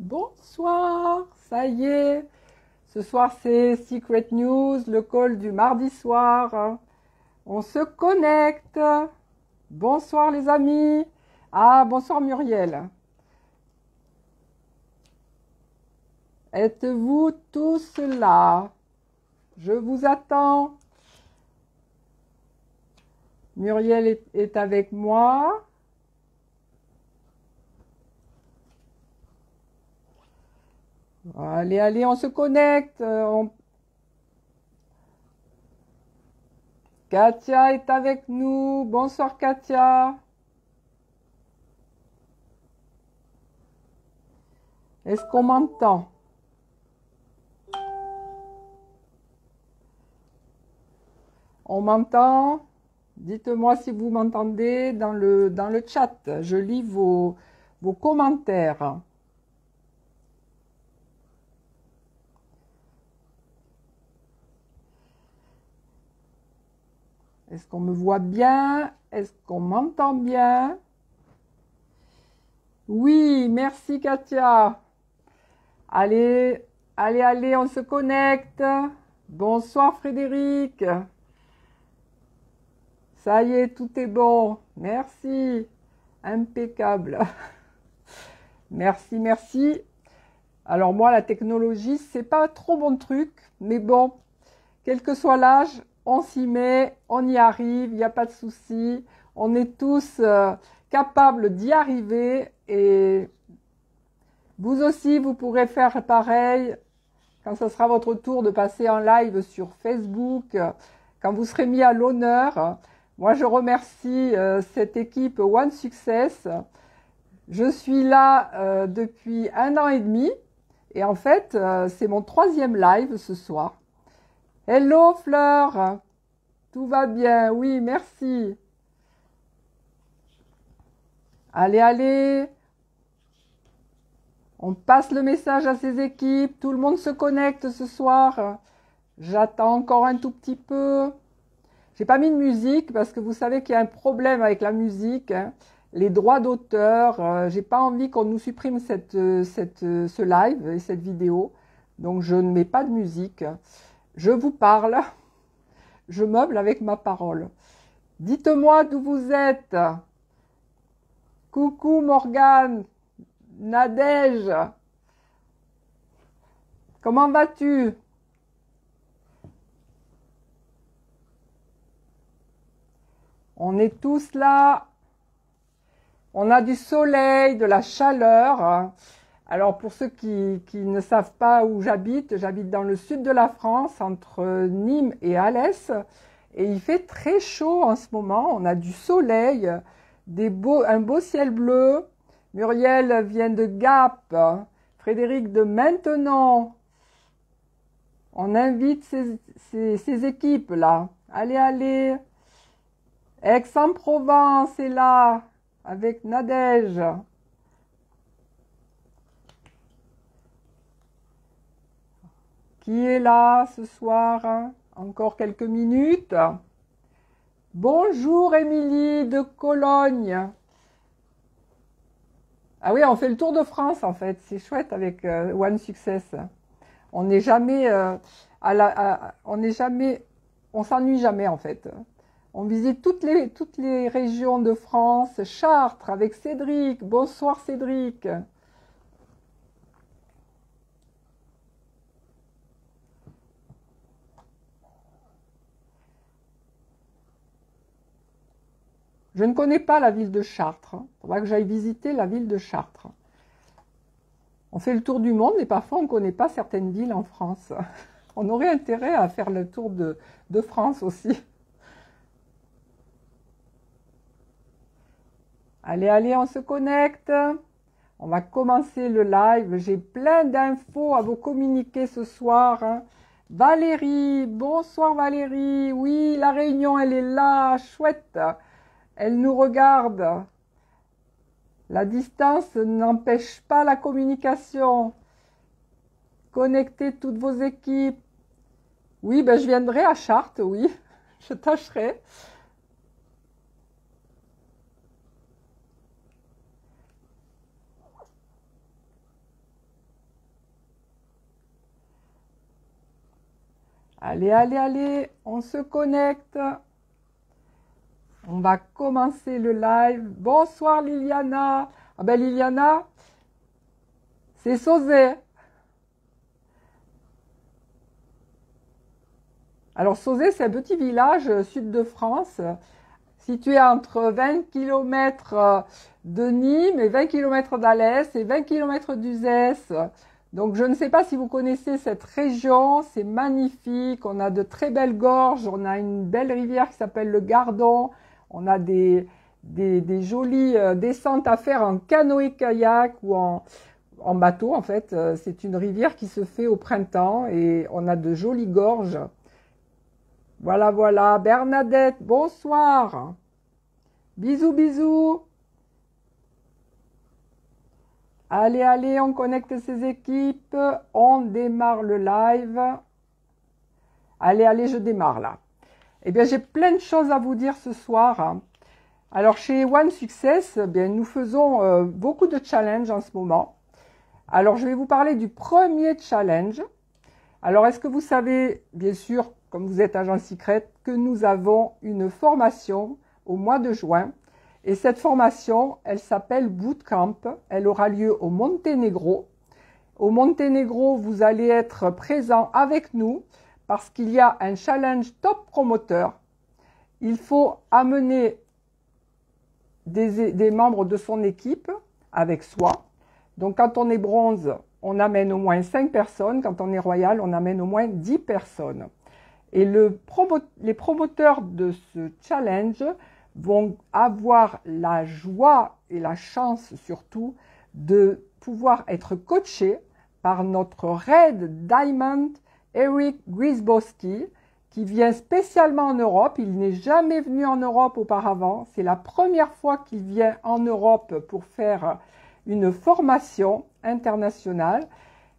Bonsoir, ça y est, ce soir c'est Secret News, le call du mardi soir. On se connecte. Bonsoir les amis. Ah, bonsoir Muriel. Êtes-vous tous là? Je vous attends. Muriel est avec moi. Allez, allez, on se connecte. Katia est avec nous. Bonsoir Katia. Est-ce qu'on m'entend? On m'entend? Dites-moi si vous m'entendez dans le chat. Je lis vos commentaires. Est-ce qu'on me voit bien? Est-ce qu'on m'entend bien? Oui, merci Katia. Allez, allez, allez, on se connecte. Bonsoir Frédéric. Ça y est, tout est bon. Merci. Impeccable. Merci, merci. Alors moi, la technologie, c'est pas trop bon truc, mais bon, quel que soit l'âge, on s'y met, on y arrive, il n'y a pas de souci. On est tous capables d'y arriver et vous aussi, vous pourrez faire pareil quand ce sera votre tour de passer en live sur Facebook, quand vous serez mis à l'honneur. Moi, je remercie cette équipe One Success. Je suis là depuis 1 an et demi et en fait, c'est mon 3e live ce soir. Hello Fleur, tout va bien? Oui, merci. Allez, allez, on passe le message à ces équipes, tout le monde se connecte ce soir. J'attends encore un tout petit peu. J'ai pas mis de musique parce que vous savez qu'il y a un problème avec la musique, hein. Les droits d'auteur, j'ai pas envie qu'on nous supprime ce live et cette vidéo, donc je ne mets pas de musique. Je vous parle, je meuble avec ma parole. Dites-moi d'où vous êtes. Coucou Morgane, Nadège, comment vas-tu? On est tous là. On a du soleil, de la chaleur. Alors pour ceux qui ne savent pas où j'habite dans le sud de la France, entre Nîmes et Alès. Et il fait très chaud en ce moment. On a du soleil, un beau ciel bleu. Muriel vient de Gap. Frédéric de Maintenon. On invite ces équipes-là. Allez, allez. Aix-en-Provence est là, avec Nadège. Qui est là ce soir? Encore quelques minutes. Bonjour Émilie de Cologne. Ah oui, on fait le tour de France en fait. C'est chouette avec One Success. On n'est jamais on s'ennuie jamais en fait. On visite toutes les régions de France. Chartres avec Cédric. Bonsoir Cédric. Je ne connais pas la ville de Chartres. Il faudra que j'aille visiter la ville de Chartres. On fait le tour du monde et parfois on ne connaît pas certaines villes en France. On aurait intérêt à faire le tour de France aussi. Allez, allez, on se connecte. On va commencer le live. J'ai plein d'infos à vous communiquer ce soir. Valérie, bonsoir Valérie. Oui, la réunion, elle est là, chouette. Elle nous regarde. La distance n'empêche pas la communication. Connectez toutes vos équipes. Oui, ben je viendrai à Chartres, oui. Je tâcherai. Allez, allez, allez, on se connecte. On va commencer le live. Bonsoir Liliana. Ah ben Liliana, c'est Sauzet. Alors Sauzet, c'est un petit village sud de France, situé entre 20 km de Nîmes et 20 km d'Alès et 20 km d'Uzès. Donc je ne sais pas si vous connaissez cette région, c'est magnifique, on a de très belles gorges, on a une belle rivière qui s'appelle le Gardon, on a des jolies descentes à faire en canoë-kayak ou en bateau en fait. C'est une rivière qui se fait au printemps et on a de jolies gorges. Voilà, voilà, Bernadette, bonsoir. Bisous, bisous. Allez, allez, on connecte ces équipes. On démarre le live. Allez, allez, je démarre là. Eh bien, j'ai plein de choses à vous dire ce soir. Alors, chez One Success, eh bien, nous faisons beaucoup de challenges en ce moment. Alors, je vais vous parler du premier challenge. Alors, est-ce que vous savez, bien sûr, comme vous êtes agent secret, que nous avons une formation au mois de juin. Et cette formation, elle s'appelle Bootcamp. Elle aura lieu au Monténégro. Au Monténégro, vous allez être présent avec nous parce qu'il y a un challenge top promoteur. Il faut amener des membres de son équipe avec soi. Donc, quand on est bronze, on amène au moins 5 personnes. Quand on est royal, on amène au moins 10 personnes. Et les promoteurs de ce challenge vont avoir la joie et la chance surtout de pouvoir être coachés par notre Red Diamond Eric Grisbowski qui vient spécialement en Europe. Il n'est jamais venu en Europe auparavant. C'est la première fois qu'il vient en Europe pour faire une formation internationale.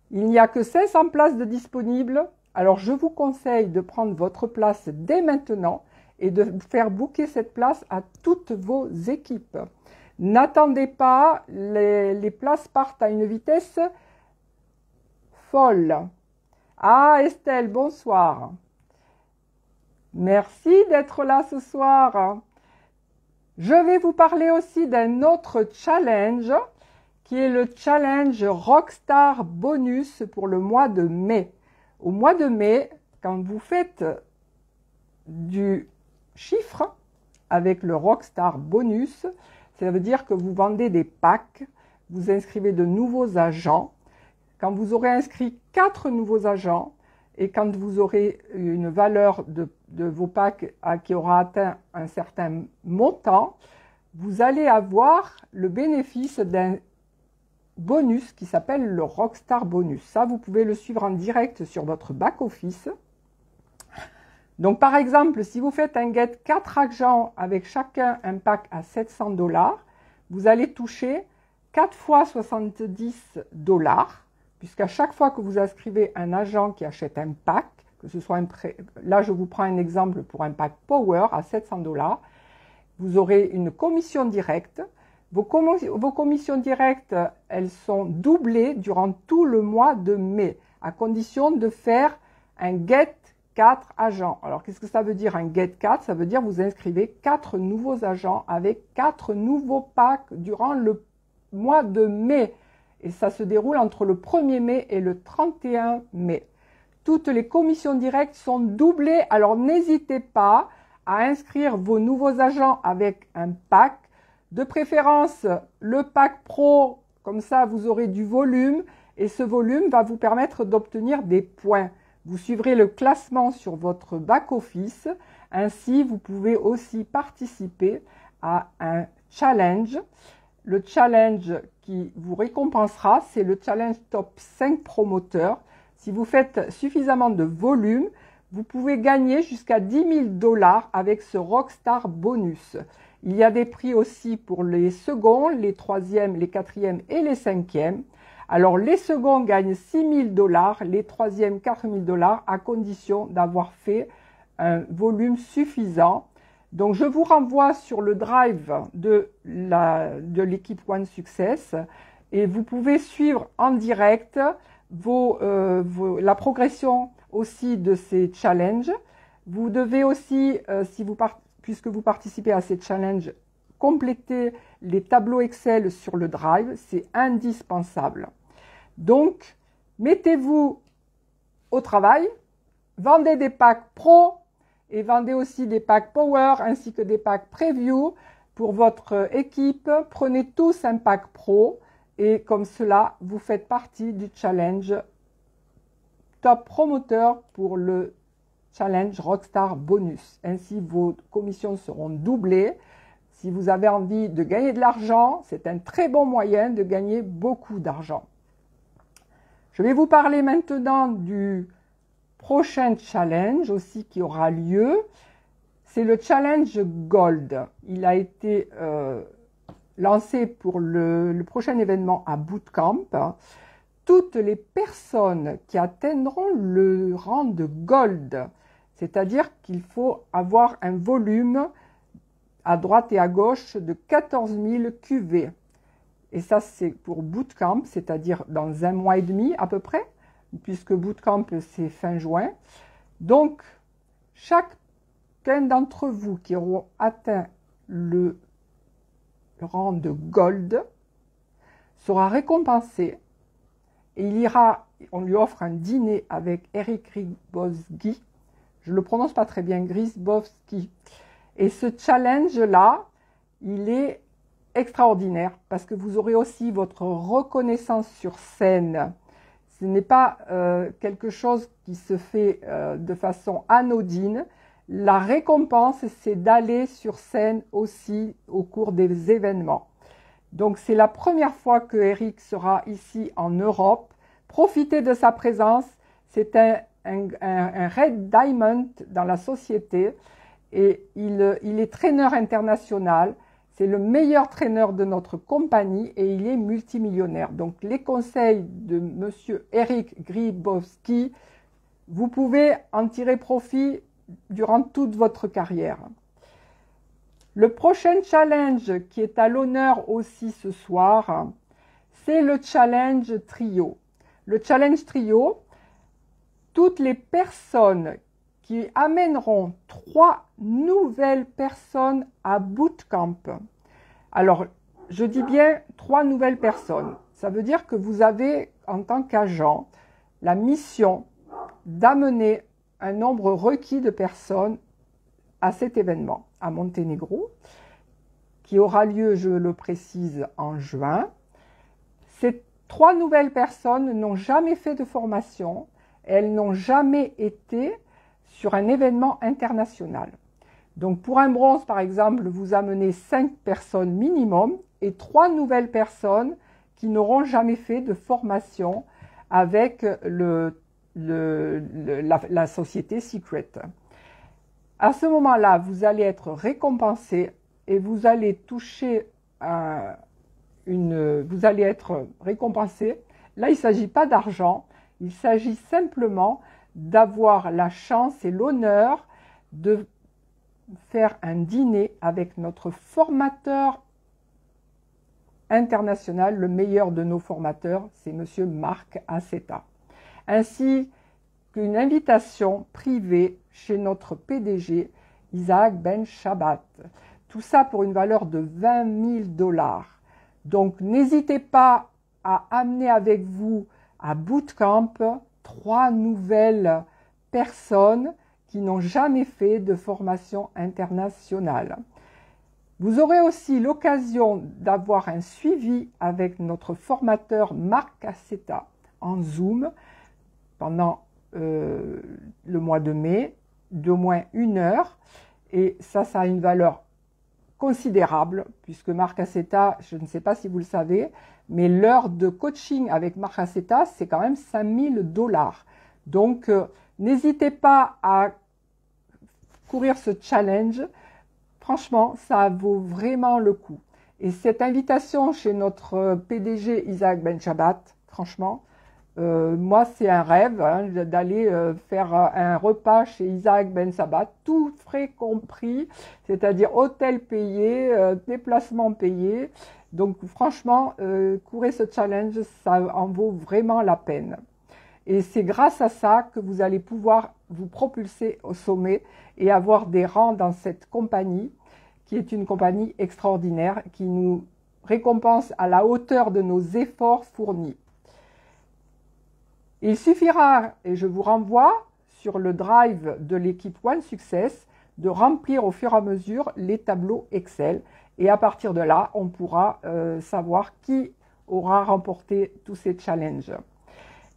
Il n'y a que 500 places de disponibles. Alors, je vous conseille de prendre votre place dès maintenant et de faire booker cette place à toutes vos équipes. N'attendez pas, les places partent à une vitesse folle. Ah, Estelle, bonsoir. Merci d'être là ce soir. Je vais vous parler aussi d'un autre challenge qui est le challenge Rockstar Bonus pour le mois de mai. Au mois de mai, quand vous faites du chiffre avec le Rockstar Bonus, ça veut dire que vous vendez des packs, vous inscrivez de nouveaux agents. Quand vous aurez inscrit 4 nouveaux agents et quand vous aurez une valeur de vos packs qui aura atteint un certain montant, vous allez avoir le bénéfice d'un bonus qui s'appelle le Rockstar Bonus. Ça, vous pouvez le suivre en direct sur votre back-office. Donc, par exemple, si vous faites un get 4 agents avec chacun un pack à 700 $, vous allez toucher 4 fois 70 $, puisqu'à chaque fois que vous inscrivez un agent qui achète un pack, que ce soit là, je vous prends un exemple pour un pack Power à 700 $, vous aurez une commission directe. Vos commissions directes, elles sont doublées durant tout le mois de mai, à condition de faire un get 4 agents. Alors, qu'est-ce que ça veut dire un get 4? Ça veut dire que vous inscrivez 4 nouveaux agents avec 4 nouveaux packs durant le mois de mai. Et ça se déroule entre le 1er mai et le 31 mai. Toutes les commissions directes sont doublées, alors n'hésitez pas à inscrire vos nouveaux agents avec un pack. De préférence, le pack pro, comme ça vous aurez du volume et ce volume va vous permettre d'obtenir des points. Vous suivrez le classement sur votre back-office. Ainsi, vous pouvez aussi participer à un challenge. Le challenge qui vous récompensera, c'est le challenge top 5 promoteurs. Si vous faites suffisamment de volume, vous pouvez gagner jusqu'à 10 000 $ avec ce Rockstar Bonus. Il y a des prix aussi pour les seconds, les troisièmes, les quatrièmes et les cinquièmes. Alors, les seconds gagnent 6 000 $, les troisièmes 4 000 $ à condition d'avoir fait un volume suffisant. Donc, je vous renvoie sur le drive de l'équipe One Success et vous pouvez suivre en direct la progression aussi de ces challenges. Vous devez aussi, puisque vous participez à ces challenges, compléter les tableaux Excel sur le Drive, c'est indispensable. Donc, mettez-vous au travail, vendez des packs Pro et vendez aussi des packs Power ainsi que des packs Preview pour votre équipe. Prenez tous un pack Pro et comme cela, vous faites partie du challenge Top Promoteur pour le challenge Rockstar Bonus. Ainsi, vos commissions seront doublées. Si vous avez envie de gagner de l'argent, c'est un très bon moyen de gagner beaucoup d'argent. Je vais vous parler maintenant du prochain challenge aussi qui aura lieu. C'est le challenge Gold. Il a été lancé pour le prochain événement à Bootcamp. Toutes les personnes qui atteindront le rang de Gold, c'est-à-dire qu'il faut avoir un volume à droite et à gauche de 14 000 QV. Et ça, c'est pour Bootcamp, c'est-à-dire dans 1 mois et demi à peu près, puisque Bootcamp, c'est fin juin. Donc, chacun d'entre vous qui auront atteint le rang de Gold sera récompensé et on lui offre un dîner avec Eric Grybowski. Je ne le prononce pas très bien, Grybowski. Et ce challenge-là, il est extraordinaire parce que vous aurez aussi votre reconnaissance sur scène. Ce n'est pas quelque chose qui se fait de façon anodine. La récompense, c'est d'aller sur scène aussi au cours des événements. Donc, c'est la première fois que Eric sera ici en Europe. Profitez de sa présence. C'est un Red Diamond dans la société et il est traîneur international. C'est le meilleur traîneur de notre compagnie et il est multimillionnaire. Donc, les conseils de monsieur Eric Grybowski, vous pouvez en tirer profit durant toute votre carrière. Le prochain challenge qui est à l'honneur aussi ce soir, c'est le challenge trio. Le challenge trio, toutes les personnes qui amèneront 3 nouvelles personnes à Bootcamp. Alors, je dis bien 3 nouvelles personnes. Ça veut dire que vous avez, en tant qu'agent, la mission d'amener un nombre requis de personnes à cet événement, à Monténégro, qui aura lieu, je le précise, en juin. Ces 3 nouvelles personnes n'ont jamais fait de formation, elles n'ont jamais été sur un événement international. Donc pour un bronze, par exemple, vous amenez 5 personnes minimum et 3 nouvelles personnes qui n'auront jamais fait de formation avec la société Secret. À ce moment-là, vous allez être récompensé et vous allez toucher vous allez être récompensé. Là, il ne s'agit pas d'argent, il s'agit simplement d'avoir la chance et l'honneur de faire un dîner avec notre formateur international, le meilleur de nos formateurs, c'est monsieur Marc Aceta, ainsi qu'une invitation privée chez notre PDG Isaac Ben Shabbat. Tout ça pour une valeur de 20 000 $. Donc n'hésitez pas à amener avec vous à Bootcamp 3 nouvelles personnes qui n'ont jamais fait de formation internationale. Vous aurez aussi l'occasion d'avoir un suivi avec notre formateur Marc Aceta en Zoom pendant le mois de mai, d'au moins 1 heure. Et ça a une valeur considérable, puisque Marc Aceta, je ne sais pas si vous le savez, mais l'heure de coaching avec Marc Aceta, c'est quand même 5 000 $. Donc, n'hésitez pas à courir ce challenge. Franchement, ça vaut vraiment le coup. Et cette invitation chez notre PDG Isaac Ben Shabbat, franchement, moi, c'est un rêve hein, d'aller faire un repas chez Isaac Ben Shabbat, tout frais compris, c'est-à-dire hôtel payé, déplacement payé. Donc, franchement, courez ce challenge, ça en vaut vraiment la peine. Et c'est grâce à ça que vous allez pouvoir vous propulser au sommet et avoir des rangs dans cette compagnie, qui est une compagnie extraordinaire, qui nous récompense à la hauteur de nos efforts fournis. Il suffira, et je vous renvoie sur le drive de l'équipe One Success, de remplir au fur et à mesure les tableaux Excel. Et à partir de là, on pourra savoir qui aura remporté tous ces challenges.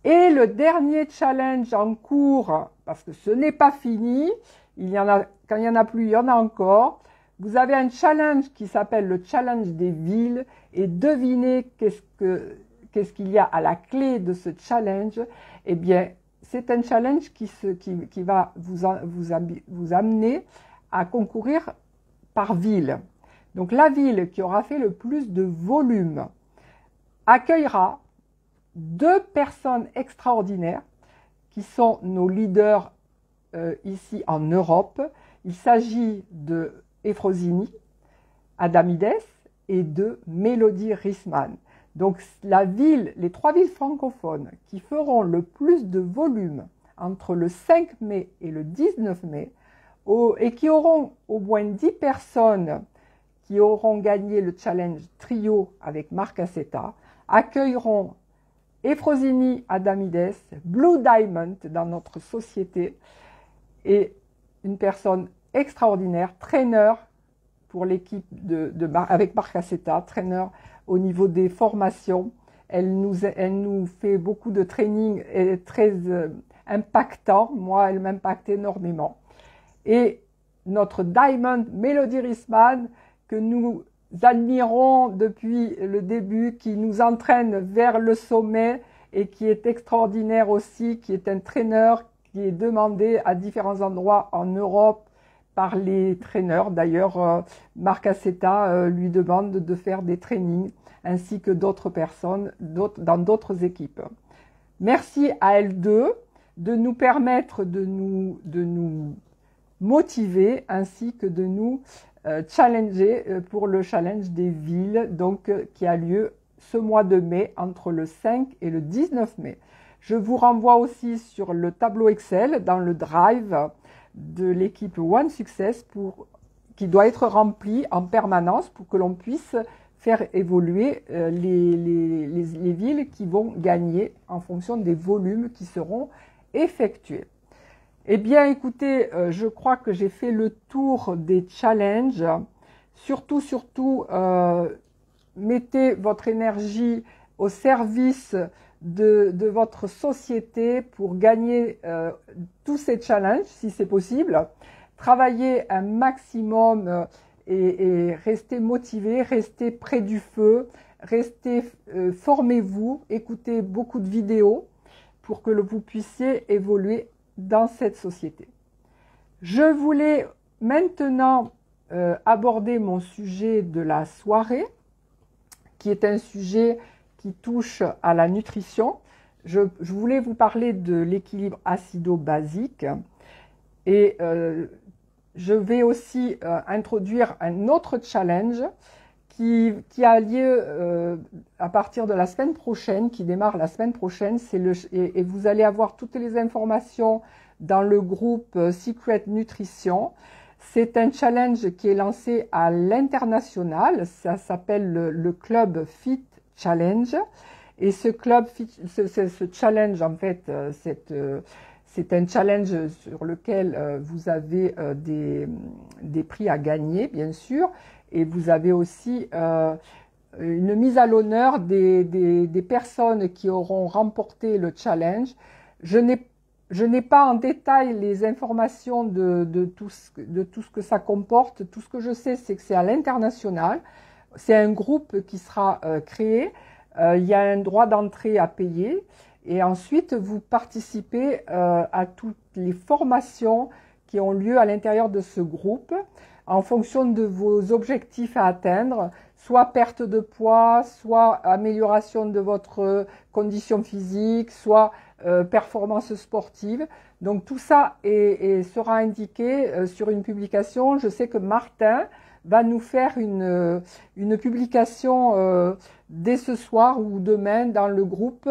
Et le dernier challenge en cours, parce que ce n'est pas fini, quand il n'y en a plus, il y en a encore. Vous avez un challenge qui s'appelle le challenge des villes, et devinez qu'est-ce qu'il y a à la clé de ce challenge. Eh bien, c'est un challenge qui va vous amener à concourir par ville. Donc la ville qui aura fait le plus de volume accueillera 2 personnes extraordinaires qui sont nos leaders ici en Europe. Il s'agit de Efrosini Adamides et de Mélodie Risman. Donc les 3 villes francophones qui feront le plus de volume entre le 5 mai et le 19 mai et qui auront au moins 10 personnes qui auront gagné le challenge trio avec Marc Aceta, accueilleront Efrosini Adamides, Blue Diamond dans notre société, et une personne extraordinaire, traîneur pour l'équipe avec Marc Aceta, traîneur au niveau des formations. Elle nous fait beaucoup de training et très impactant. Moi, elle m'impacte énormément. Et notre Diamond, Mélodie Risman, que nous admirons depuis le début, qui nous entraîne vers le sommet et qui est extraordinaire aussi, qui est un traîneur qui est demandé à différents endroits en Europe par les traîneurs. D'ailleurs, Marc Aceta lui demande de faire des trainings, ainsi que d'autres personnes dans d'autres équipes. Merci à L2 de nous permettre de nous motiver, ainsi que de nous challenger pour le challenge des villes, donc qui a lieu ce mois de mai, entre le 5 et le 19 mai. Je vous renvoie aussi sur le tableau Excel dans le drive de l'équipe One Success qui doit être rempli en permanence pour que l'on puisse faire évoluer les villes qui vont gagner en fonction des volumes qui seront effectués. Eh bien, écoutez, je crois que j'ai fait le tour des challenges. Surtout, mettez votre énergie au service de votre société pour gagner tous ces challenges, si c'est possible. Travaillez un maximum et restez motivés, restez près du feu, formez-vous, écoutez beaucoup de vidéos pour que vous puissiez évoluer dans cette société. Je voulais maintenant aborder mon sujet de la soirée, qui est un sujet qui touche à la nutrition. Je voulais vous parler de l'équilibre acido-basique et je vais aussi introduire un autre challenge qui a lieu à partir de la semaine prochaine, qui démarre la semaine prochaine. Et vous allez avoir toutes les informations dans le groupe Secret Nutrition. C'est un challenge qui est lancé à l'international. Ça s'appelle le Club Fit Challenge. Et ce challenge, en fait, c'est un challenge sur lequel vous avez des prix à gagner, bien sûr. Et vous avez aussi une mise à l'honneur des personnes qui auront remporté le challenge. Je n'ai pas en détail les informations de tout ce que ça comporte. Tout ce que je sais, c'est que c'est à l'international. C'est un groupe qui sera créé. Il y a un droit d'entrée à payer. Et ensuite, vous participez à toutes les formations qui ont lieu à l'intérieur de ce groupe en fonction de vos objectifs à atteindre, soit perte de poids, soit amélioration de votre condition physique, soit performance sportive. Donc tout ça sera indiqué sur une publication. Je sais que Martin va nous faire une publication dès ce soir ou demain dans le groupe.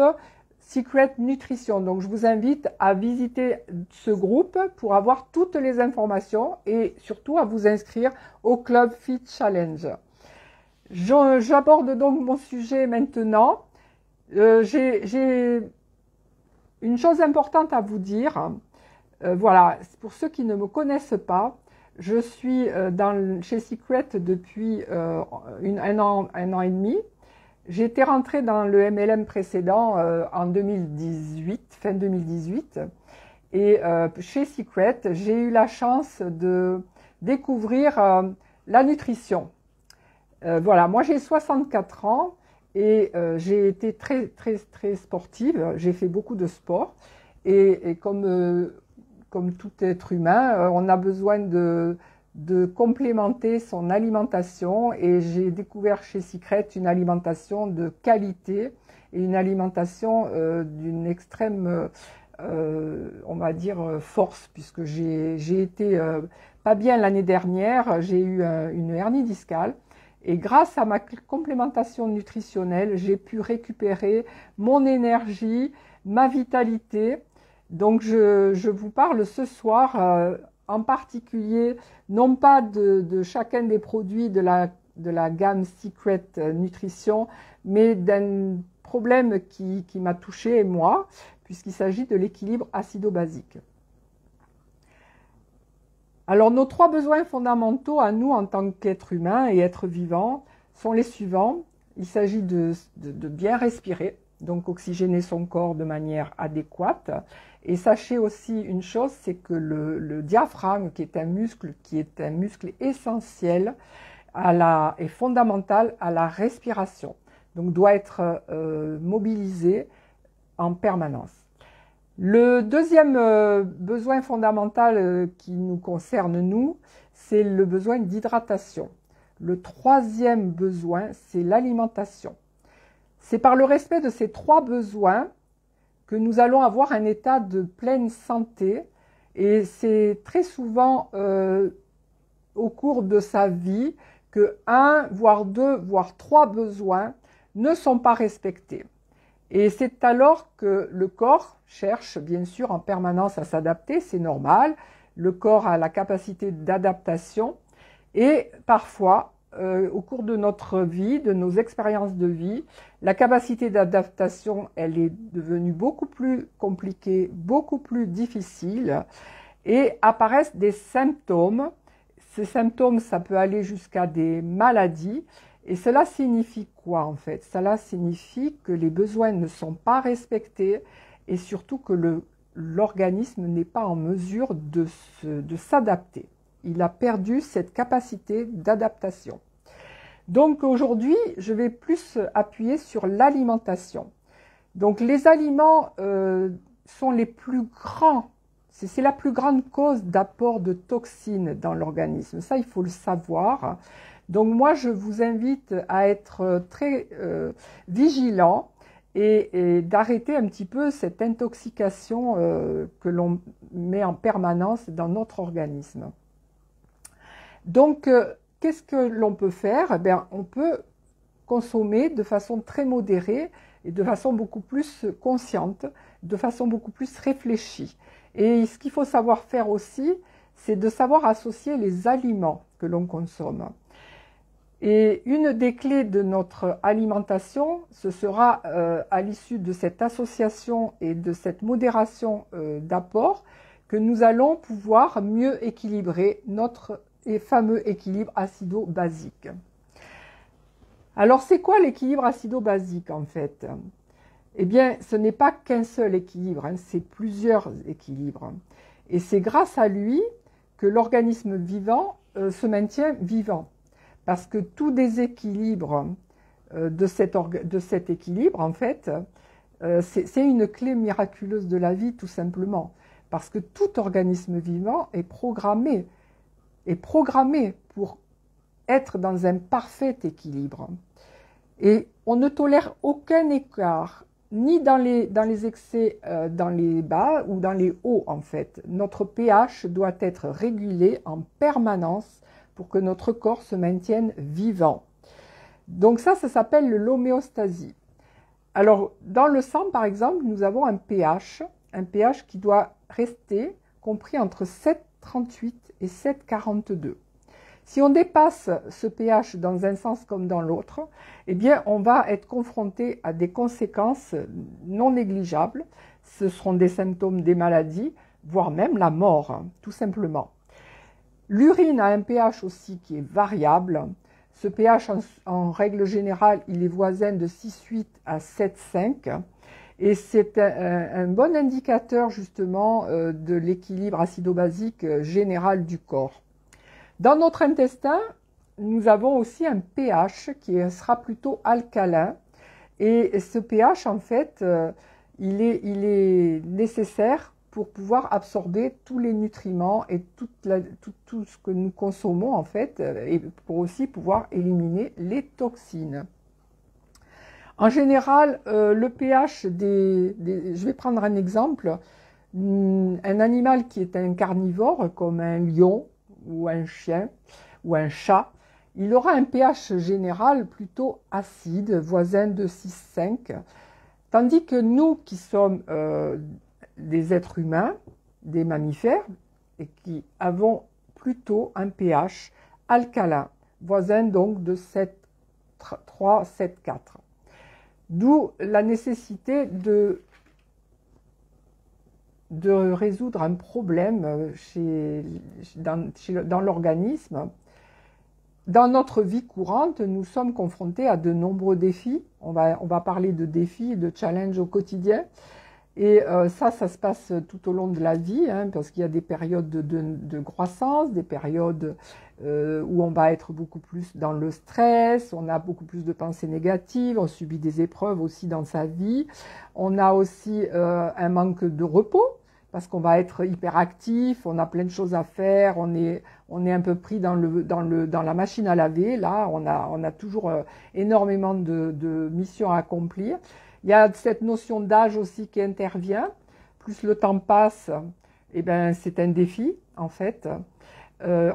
Secret Nutrition. Donc je vous invite à visiter ce groupe pour avoir toutes les informations et surtout à vous inscrire au Club Fit Challenge. J'aborde donc mon sujet maintenant. J'ai une chose importante à vous dire. Voilà, pour ceux qui ne me connaissent pas, je suis chez Secret depuis un an et demi. J'étais rentrée dans le MLM précédent en 2018, fin 2018. Et chez Secret, j'ai eu la chance de découvrir la nutrition. Voilà, moi j'ai 64 ans et j'ai été très sportive. J'ai fait beaucoup de sport. Et comme tout être humain, on a besoin de complémenter son alimentation et j'ai découvert chez Secret une alimentation de qualité et une alimentation d'une extrême, on va dire, force, puisque j'ai été pas bien l'année dernière, j'ai eu une hernie discale et grâce à ma complémentation nutritionnelle, j'ai pu récupérer mon énergie, ma vitalité. Donc je vous parle ce soir en particulier, non pas de chacun des produits de la gamme Secret Nutrition, mais d'un problème qui m'a touché moi, puisqu'il s'agit de l'équilibre acido-basique. Alors nos 3 besoins fondamentaux à nous en tant qu'être humain et être vivant sont les suivants. Il s'agit de bien respirer, donc oxygéner son corps de manière adéquate. Et sachez aussi une chose, c'est que le diaphragme, qui est un muscle essentiel et fondamental à la respiration, donc doit être mobilisé en permanence. Le deuxième besoin fondamental qui nous concerne, nous, c'est le besoin d'hydratation. Le troisième besoin, c'est l'alimentation. C'est par le respect de ces 3 besoins que nous allons avoir un état de pleine santé et c'est très souvent au cours de sa vie que 1, voire 2, voire 3 besoins ne sont pas respectés. Et c'est alors que le corps cherche bien sûr en permanence à s'adapter, c'est normal. Le corps a la capacité d'adaptation et parfois, au cours de notre vie, de nos expériences de vie, la capacité d'adaptation, elle est devenue beaucoup plus compliquée, beaucoup plus difficile et apparaissent des symptômes. Ces symptômes, ça peut aller jusqu'à des maladies. Et cela signifie quoi en fait? Cela signifie que les besoins ne sont pas respectés et surtout que l'organisme n'est pas en mesure de s'adapter. Il a perdu cette capacité d'adaptation. Donc aujourd'hui, je vais plus appuyer sur l'alimentation. Donc les aliments sont les plus grands, c'est la plus grande cause d'apport de toxines dans l'organisme. Ça, il faut le savoir. Donc moi, je vous invite à être très vigilant et d'arrêter un petit peu cette intoxication que l'on met en permanence dans notre organisme. Donc, qu'est-ce que l'on peut faire? Eh bien, on peut consommer de façon très modérée et de façon beaucoup plus consciente, de façon beaucoup plus réfléchie. Et ce qu'il faut savoir faire aussi, c'est de savoir associer les aliments que l'on consomme. Et une des clés de notre alimentation, ce sera à l'issue de cette association et de cette modération d'apport que nous allons pouvoir mieux équilibrer notre fameux équilibre acido-basique. Alors c'est quoi l'équilibre acido-basique en fait? Eh bien ce n'est pas qu'un seul équilibre, hein, c'est plusieurs équilibres. Et c'est grâce à lui que l'organisme vivant se maintient vivant. Parce que tout déséquilibre de cet équilibre, en fait, c'est une clé miraculeuse de la vie, tout simplement. Parce que tout organisme vivant est programmé pour être dans un parfait équilibre. Et on ne tolère aucun écart, ni dans les excès, dans les bas ou dans les hauts, en fait. Notre pH doit être régulé en permanence pour que notre corps se maintienne vivant. Donc ça s'appelle l'homéostasie. Alors, dans le sang, par exemple, nous avons un pH qui doit rester compris entre 7,38 et 7,42. Si on dépasse ce pH dans un sens comme dans l'autre, eh bien, on va être confronté à des conséquences non négligeables. Ce seront des symptômes des maladies, voire même la mort, tout simplement. L'urine a un pH aussi qui est variable. Ce pH, en règle générale, il est voisin de 6,8 à 7,5. Et c'est un bon indicateur, justement, de l'équilibre acido-basique général du corps. Dans notre intestin, nous avons aussi un pH qui sera plutôt alcalin. Et ce pH, en fait, il est nécessaire pour pouvoir absorber tous les nutriments et tout ce que nous consommons, en fait, et pour aussi pouvoir éliminer les toxines. En général, le pH je vais prendre un exemple, un animal qui est un carnivore, comme un lion, ou un chien, ou un chat, il aura un pH général plutôt acide, voisin de 6,5, tandis que nous qui sommes des êtres humains, des mammifères, et qui avons plutôt un pH alcalin, voisin donc de 7,3, 7,4. D'où la nécessité de résoudre un problème dans l'organisme. Dans notre vie courante, nous sommes confrontés à de nombreux défis. On va parler de défis, de challenges au quotidien. Et ça se passe tout au long de la vie, hein, parce qu'il y a des périodes de croissance, des périodes où on va être beaucoup plus dans le stress, on a beaucoup plus de pensées négatives, on subit des épreuves aussi dans sa vie. On a aussi un manque de repos, parce qu'on va être hyperactif, on a plein de choses à faire, on est un peu pris dans la machine à laver. Là, on a toujours énormément de missions à accomplir. Il y a cette notion d'âge aussi qui intervient. Plus le temps passe, eh ben, c'est un défi, en fait.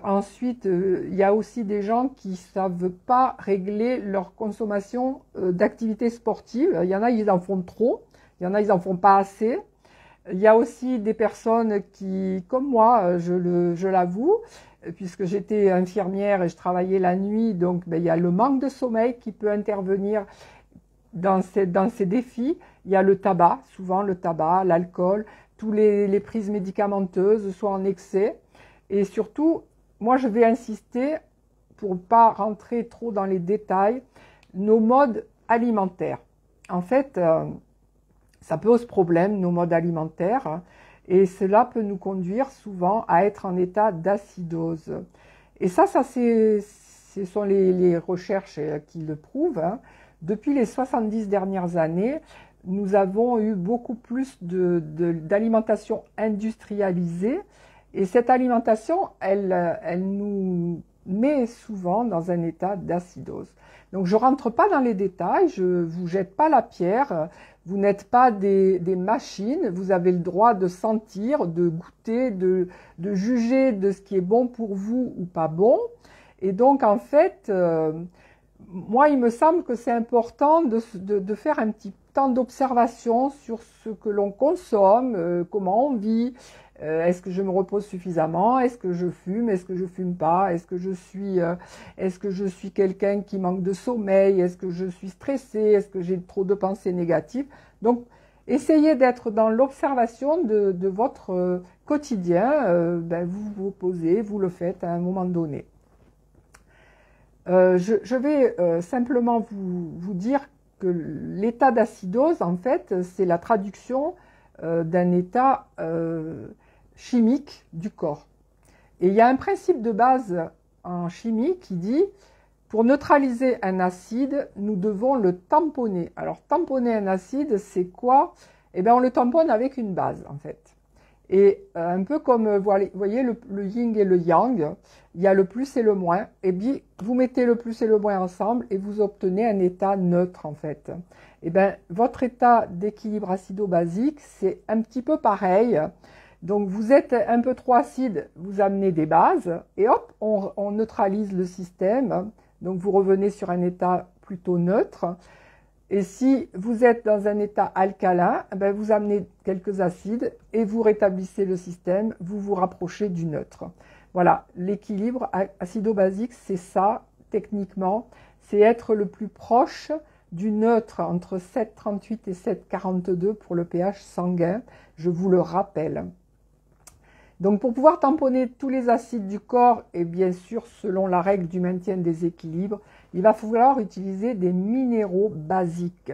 Ensuite, il y a aussi des gens qui ne savent pas régler leur consommation d'activités sportives. Il y en a, ils en font trop. Il y en a, ils en font pas assez. Il y a aussi des personnes qui, comme moi, je l'avoue, puisque j'étais infirmière et je travaillais la nuit, donc il y a le manque de sommeil qui peut intervenir dans ces défis. Il y a le tabac, souvent le tabac, l'alcool, tous les prises médicamenteuses, soit en excès. Et surtout, moi je vais insister, pour ne pas rentrer trop dans les détails, nos modes alimentaires. En fait, ça pose problème, nos modes alimentaires, et cela peut nous conduire souvent à être en état d'acidose. Et ça ce sont les recherches qui le prouvent, hein. Depuis les 70 dernières années, nous avons eu beaucoup plus d'alimentation industrialisée, et cette alimentation, elle nous met souvent dans un état d'acidose. Donc je ne rentre pas dans les détails, je ne vous jette pas la pierre, vous n'êtes pas des machines, vous avez le droit de sentir, de goûter, de juger de ce qui est bon pour vous ou pas bon. Et donc en fait, moi il me semble que c'est important de faire un petit temps d'observation sur ce que l'on consomme, comment on vit. Est-ce que je me repose suffisamment? Est-ce que je fume? Est-ce que je fume pas? Est-ce que je suis quelqu'un qui manque de sommeil? Est-ce que je suis stressée? Est-ce que j'ai trop de pensées négatives? Donc, essayez d'être dans l'observation de votre quotidien. Vous vous posez, vous le faites à un moment donné. Je vais simplement vous dire que l'état d'acidose, en fait, c'est la traduction d'un état chimique du corps. Et il y a un principe de base en chimie qui dit, pour neutraliser un acide, nous devons le tamponner. Alors, tamponner un acide, c'est quoi? Eh bien, on le tamponne avec une base, en fait. Et un peu comme, vous voyez, le yin et le yang, il y a le plus et le moins. Et bien, vous mettez le plus et le moins ensemble et vous obtenez un état neutre, en fait. Eh bien, votre état d'équilibre acido-basique, c'est un petit peu pareil. Donc, vous êtes un peu trop acide, vous amenez des bases et hop, on neutralise le système. Donc, vous revenez sur un état plutôt neutre. Et si vous êtes dans un état alcalin, ben vous amenez quelques acides et vous rétablissez le système, vous vous rapprochez du neutre. Voilà, l'équilibre acido-basique, c'est ça, techniquement, c'est être le plus proche du neutre entre 7,38 et 7,42 pour le pH sanguin, je vous le rappelle. Donc pour pouvoir tamponner tous les acides du corps, et bien sûr selon la règle du maintien des équilibres, il va falloir utiliser des minéraux basiques.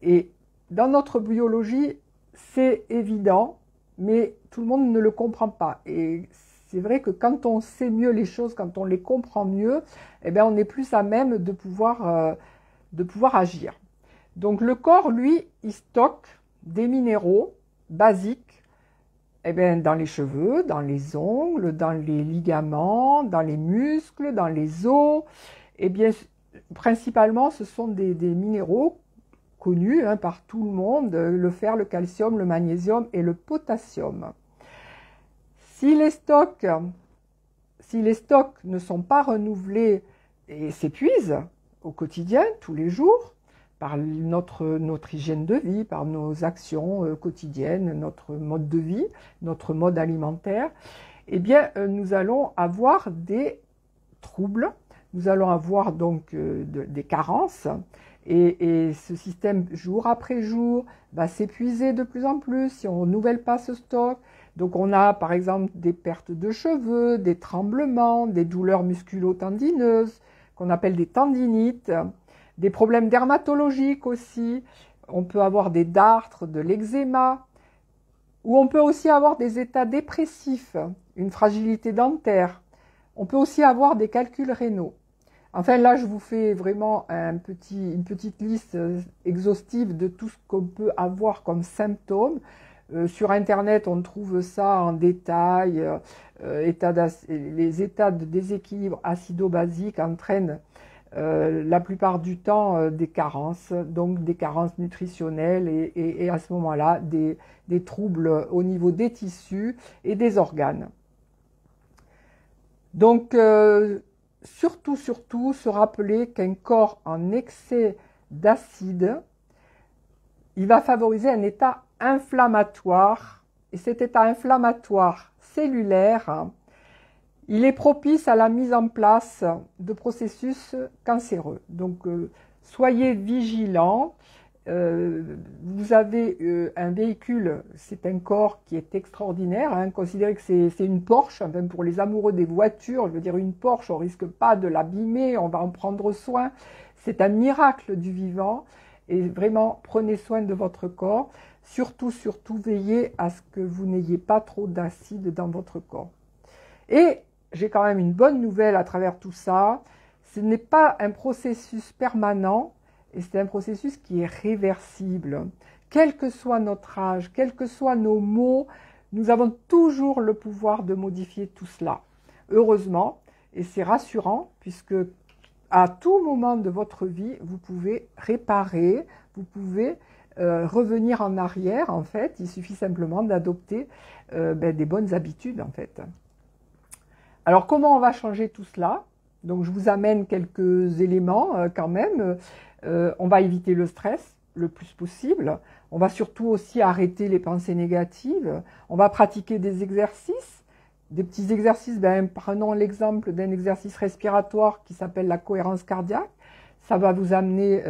Et dans notre biologie, c'est évident, mais tout le monde ne le comprend pas. Et c'est vrai que quand on sait mieux les choses, quand on les comprend mieux, eh bien on est plus à même de pouvoir agir. Donc le corps, lui, il stocke des minéraux basiques eh bien, dans les cheveux, dans les ongles, dans les ligaments, dans les muscles, dans les os. Eh bien, principalement, ce sont des minéraux connus par tout le monde, le fer, le calcium, le magnésium et le potassium. Si les stocks ne sont pas renouvelés et s'épuisent au quotidien, tous les jours, par notre hygiène de vie, par nos actions quotidiennes, notre mode de vie, notre mode alimentaire, eh bien, nous allons avoir des troubles, nous allons avoir donc des carences, et ce système, jour après jour, va s'épuiser de plus en plus si on ne renouvelle pas ce stock. Donc on a par exemple des pertes de cheveux, des tremblements, des douleurs musculo-tendineuses, qu'on appelle des tendinites, des problèmes dermatologiques aussi, on peut avoir des dartres, de l'eczéma, ou on peut aussi avoir des états dépressifs, une fragilité dentaire. On peut aussi avoir des calculs rénaux. Enfin là, je vous fais vraiment une petite liste exhaustive de tout ce qu'on peut avoir comme symptômes. Sur Internet, on trouve ça en détail. Les états de déséquilibre acido-basique entraînent la plupart du temps des carences, donc des carences nutritionnelles et à ce moment-là des troubles au niveau des tissus et des organes. Donc surtout se rappeler qu'un corps en excès d'acide, il va favoriser un état inflammatoire, et cet état inflammatoire cellulaire, il est propice à la mise en place de processus cancéreux. Donc, soyez vigilants. Vous avez un véhicule, c'est un corps qui est extraordinaire. Considérez que c'est une Porsche. Enfin, pour les amoureux des voitures, je veux dire une Porsche, on risque pas de l'abîmer, on va en prendre soin. C'est un miracle du vivant. Et vraiment, prenez soin de votre corps. Surtout, veillez à ce que vous n'ayez pas trop d'acide dans votre corps. Et j'ai quand même une bonne nouvelle à travers tout ça. Ce n'est pas un processus permanent et c'est un processus qui est réversible. Quel que soit notre âge, quels que soient nos maux, nous avons toujours le pouvoir de modifier tout cela. Heureusement, et c'est rassurant puisque à tout moment de votre vie, vous pouvez réparer, vous pouvez revenir en arrière en fait. Il suffit simplement d'adopter des bonnes habitudes en fait. Alors, comment on va changer tout cela? Donc, je vous amène quelques éléments quand même. On va éviter le stress le plus possible. On va surtout aussi arrêter les pensées négatives. On va pratiquer des exercices. Des petits exercices, prenons l'exemple d'un exercice respiratoire qui s'appelle la cohérence cardiaque. Ça va vous amener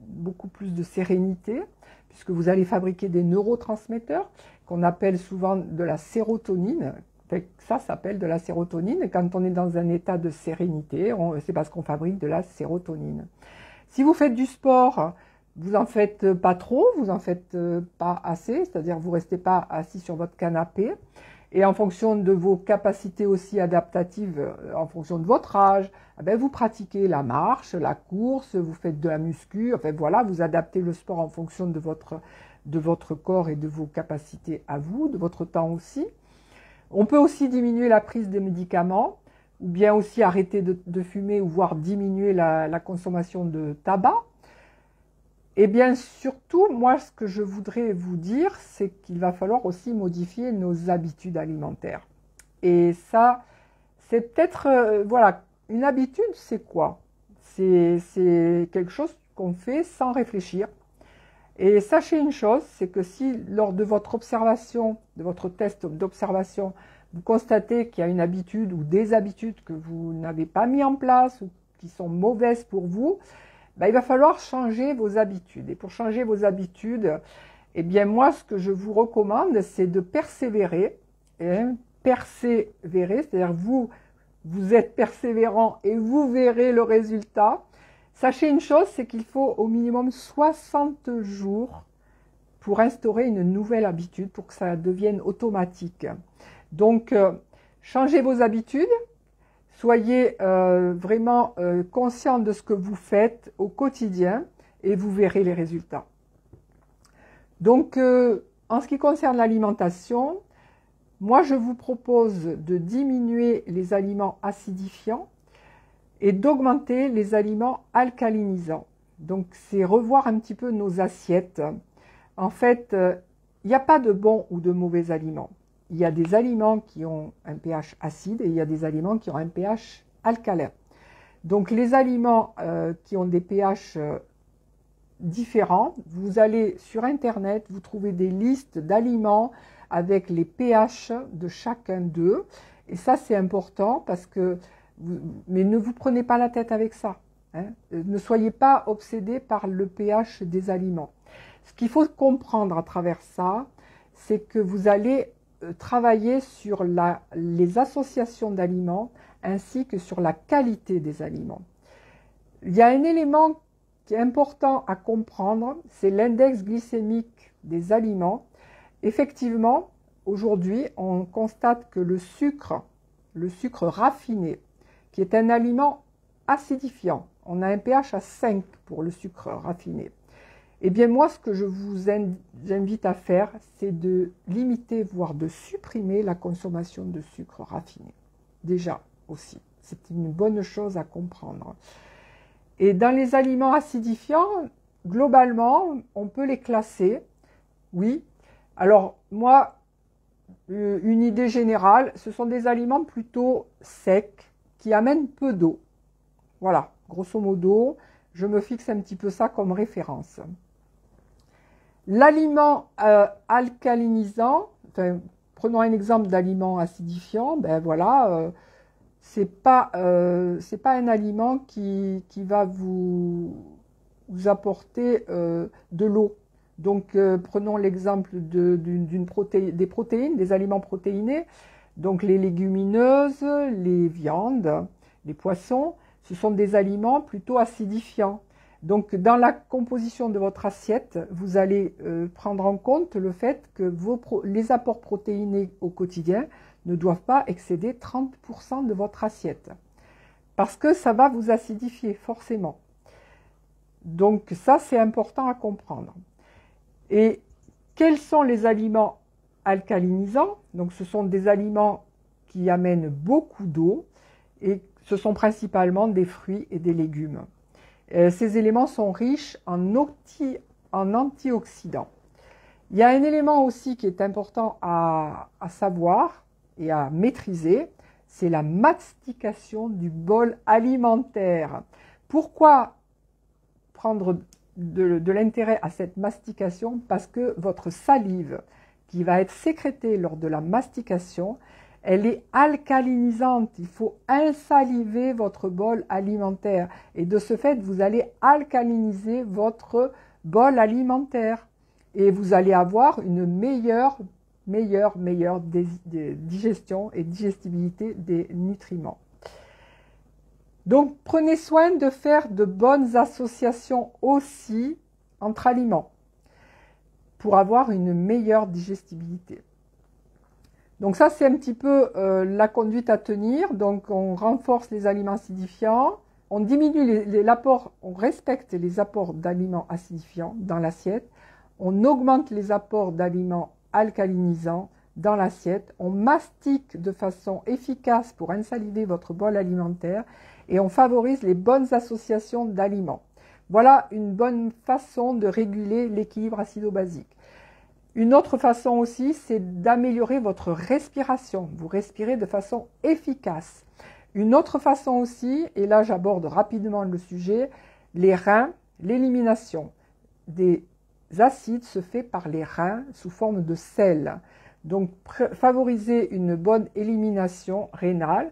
beaucoup plus de sérénité puisque vous allez fabriquer des neurotransmetteurs qu'on appelle souvent de la sérotonine. Ça s'appelle de la sérotonine. Quand on est dans un état de sérénité, c'est parce qu'on fabrique de la sérotonine. Si vous faites du sport, vous en faites pas trop, vous en faites pas assez, c'est-à-dire vous restez pas assis sur votre canapé. Et en fonction de vos capacités aussi adaptatives, en fonction de votre âge, vous pratiquez la marche, la course, vous faites de la muscu, enfin voilà, vous adaptez le sport en fonction de votre corps et de vos capacités à vous, de votre temps aussi. On peut aussi diminuer la prise des médicaments, ou bien aussi arrêter de fumer, ou voire diminuer la consommation de tabac. Et bien surtout, moi, ce que je voudrais vous dire, c'est qu'il va falloir aussi modifier nos habitudes alimentaires. Et ça, c'est peut-être, voilà, une habitude, c'est quoi? C'est quelque chose qu'on fait sans réfléchir. Et sachez une chose, c'est que si lors de votre observation, de votre test d'observation, vous constatez qu'il y a une habitude ou des habitudes que vous n'avez pas mis en place ou qui sont mauvaises pour vous, ben, il va falloir changer vos habitudes. Et pour changer vos habitudes, eh bien moi, ce que je vous recommande, c'est de persévérer. Persévérer, c'est-à-dire vous êtes persévérant et vous verrez le résultat. Sachez une chose, c'est qu'il faut au minimum 60 jours pour instaurer une nouvelle habitude, pour que ça devienne automatique. Donc, changez vos habitudes, soyez vraiment conscient de ce que vous faites au quotidien et vous verrez les résultats. Donc, en ce qui concerne l'alimentation, moi je vous propose de diminuer les aliments acidifiants et d'augmenter les aliments alcalinisants. Donc, c'est revoir un petit peu nos assiettes. En fait, il n'y a pas de bons ou de mauvais aliments. Il y a des aliments qui ont un pH acide et il y a des aliments qui ont un pH alcalin. Donc, les aliments qui ont des pH différents, vous allez sur Internet, vous trouvez des listes d'aliments avec les pH de chacun d'eux. Et ça, c'est important parce que mais ne vous prenez pas la tête avec ça. Hein. Ne soyez pas obsédés par le pH des aliments. Ce qu'il faut comprendre à travers ça, c'est que vous allez travailler sur les associations d'aliments ainsi que sur la qualité des aliments. Il y a un élément qui est important à comprendre, c'est l'index glycémique des aliments. Effectivement, aujourd'hui, on constate que le sucre raffiné, qui est un aliment acidifiant. On a un pH à 5 pour le sucre raffiné. Eh bien moi, ce que je vous invite à faire, c'est de limiter, voire de supprimer la consommation de sucre raffiné. Déjà aussi, c'est une bonne chose à comprendre. Et dans les aliments acidifiants, globalement, on peut les classer, oui. Alors moi, une idée générale, ce sont des aliments plutôt secs, qui amène peu d'eau. Voilà, grosso modo, je me fixe un petit peu ça comme référence. L'aliment alcalinisant, enfin, prenons un exemple d'aliment acidifiant, ben voilà, c'est pas un aliment qui va vous apporter de l'eau. Donc, prenons l'exemple des protéines, des aliments protéinés. Donc les légumineuses, les viandes, les poissons, ce sont des aliments plutôt acidifiants. Donc dans la composition de votre assiette, vous allez prendre en compte le fait que les apports protéinés au quotidien ne doivent pas excéder 30% de votre assiette. Parce que ça va vous acidifier forcément. Donc ça, c'est important à comprendre. Et quels sont les aliments alcalinisants? Donc ce sont des aliments qui amènent beaucoup d'eau et ce sont principalement des fruits et des légumes. Ces éléments sont riches en antioxydants. Il y a un élément aussi qui est important à savoir et à maîtriser, c'est la mastication du bol alimentaire. Pourquoi prendre de l'intérêt à cette mastication? Parce que votre salive qui va être sécrétée lors de la mastication, elle est alcalinisante. Il faut insaliver votre bol alimentaire. Et de ce fait, vous allez alcaliniser votre bol alimentaire. Et vous allez avoir une meilleure digestion et digestibilité des nutriments. Donc, prenez soin de faire de bonnes associations aussi entre aliments pour avoir une meilleure digestibilité. Donc ça, c'est un petit peu la conduite à tenir. Donc, on renforce les aliments acidifiants, on diminue l'apport, on respecte les apports d'aliments acidifiants dans l'assiette, on augmente les apports d'aliments alcalinisants dans l'assiette, on mastique de façon efficace pour insaliver votre bol alimentaire et on favorise les bonnes associations d'aliments. Voilà une bonne façon de réguler l'équilibre acido-basique. Une autre façon aussi, c'est d'améliorer votre respiration. Vous respirez de façon efficace. Une autre façon aussi, et là j'aborde rapidement le sujet, les reins l'élimination des acides se fait par les reins sous forme de sel. Donc, favoriser une bonne élimination rénale.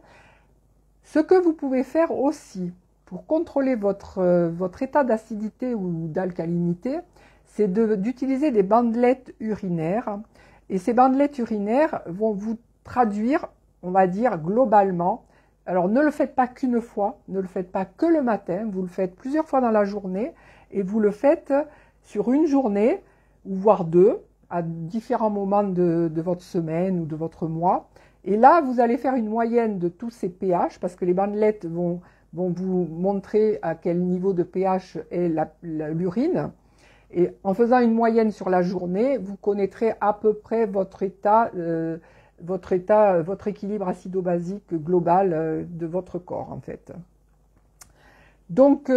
Ce que vous pouvez faire aussi pour contrôler votre état d'acidité ou d'alcalinité, c'est d'utiliser des bandelettes urinaires. Et ces bandelettes urinaires vont vous traduire, on va dire, globalement. Alors, ne le faites pas qu'une fois, ne le faites pas que le matin, vous le faites plusieurs fois dans la journée et vous le faites sur une journée, ou voire deux, à différents moments de votre semaine ou de votre mois. Et là, vous allez faire une moyenne de tous ces pH, parce que les bandelettes vont vous montrer à quel niveau de pH est l'urine. Et en faisant une moyenne sur la journée, vous connaîtrez à peu près votre équilibre acido-basique global de votre corps, en fait. Donc,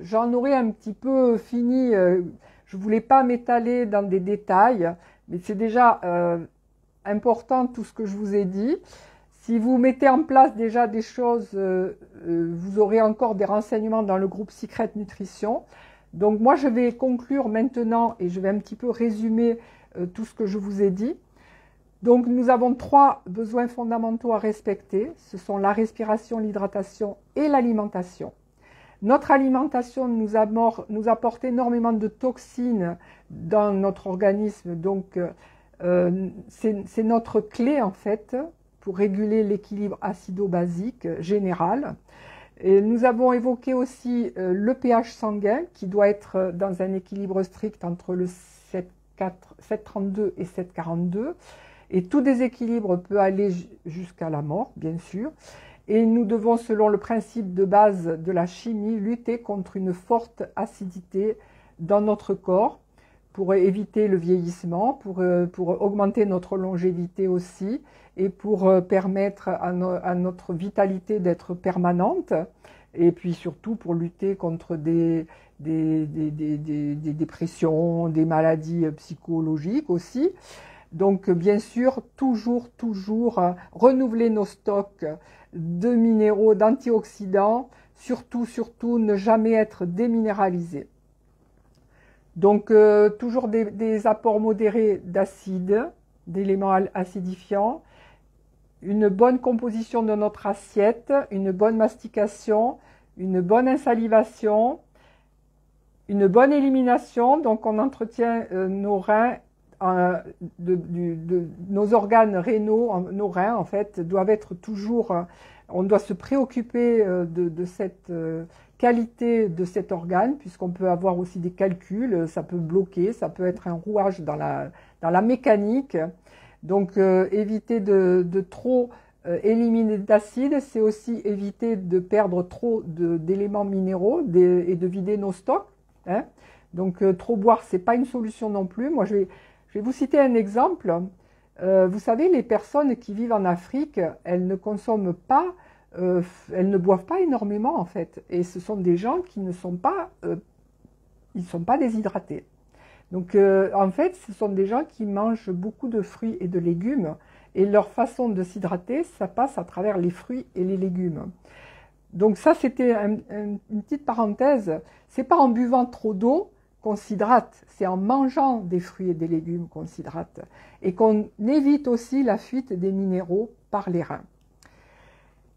j'en aurais un petit peu fini. Je ne voulais pas m'étaler dans des détails, mais c'est déjà important tout ce que je vous ai dit. Si vous mettez en place déjà des choses, vous aurez encore des renseignements dans le groupe Secret Nutrition. Donc moi, je vais conclure maintenant et je vais un petit peu résumer tout ce que je vous ai dit. Donc nous avons 3 besoins fondamentaux à respecter. Ce sont la respiration, l'hydratation et l'alimentation. Notre alimentation nous apporte énormément de toxines dans notre organisme. Donc c'est notre clé en fait pour réguler l'équilibre acido-basique général. Et nous avons évoqué aussi le pH sanguin qui doit être dans un équilibre strict entre le 7,32 et 7,42. Et tout déséquilibre peut aller jusqu'à la mort, bien sûr. Et nous devons, selon le principe de base de la chimie, lutter contre une forte acidité dans notre corps pour éviter le vieillissement, pour augmenter notre longévité aussi et pour permettre à notre vitalité d'être permanente et puis surtout pour lutter contre des dépressions, des maladies psychologiques aussi. Donc bien sûr, toujours renouveler nos stocks de minéraux, d'antioxydants, surtout ne jamais être déminéralisé. Donc toujours des apports modérés d'acides, d'éléments acidifiants, une bonne composition de notre assiette, une bonne mastication, une bonne insalivation, une bonne élimination. Donc on entretient nos reins, nos organes rénaux, nos reins en fait, doivent être toujours, on doit se préoccuper de cette qualité de cet organe, puisqu'on peut avoir aussi des calculs, ça peut bloquer, ça peut être un rouage dans la mécanique. Donc éviter de trop éliminer d'acide, c'est aussi éviter de perdre trop d'éléments minéraux et de vider nos stocks. Hein. Donc trop boire, c'est pas une solution non plus. Moi, je vais vous citer un exemple. Vous savez, les personnes qui vivent en Afrique, elles ne consomment pas, elles ne boivent pas énormément en fait. Et ce sont des gens qui ne sont pas, ils sont pas déshydratés. Donc en fait, ce sont des gens qui mangent beaucoup de fruits et de légumes. Et leur façon de s'hydrater, ça passe à travers les fruits et les légumes. Donc ça, c'était une petite parenthèse. C'est pas en buvant trop d'eau qu'on s'hydrate, c'est en mangeant des fruits et des légumes qu'on s'hydrate. Et qu'on évite aussi la fuite des minéraux par les reins.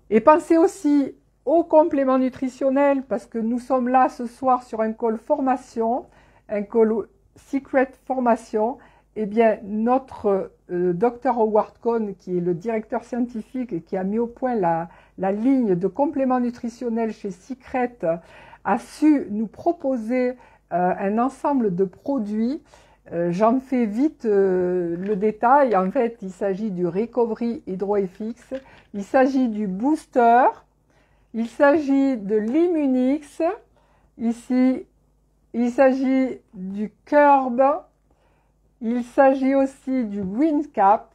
Et pensez aussi aux compléments nutritionnels, parce que nous sommes là ce soir sur un call formation, un call Secret Formation. Eh bien, notre Dr Howard Cohn, qui est le directeur scientifique et qui a mis au point la ligne de compléments nutritionnels chez Secret, a su nous proposer un ensemble de produits. J'en fais vite le détail. En fait, il s'agit du Recovery HydroFX, il s'agit du Booster, il s'agit de l'Immunix, ici, il s'agit du Curb, il s'agit aussi du WindCap.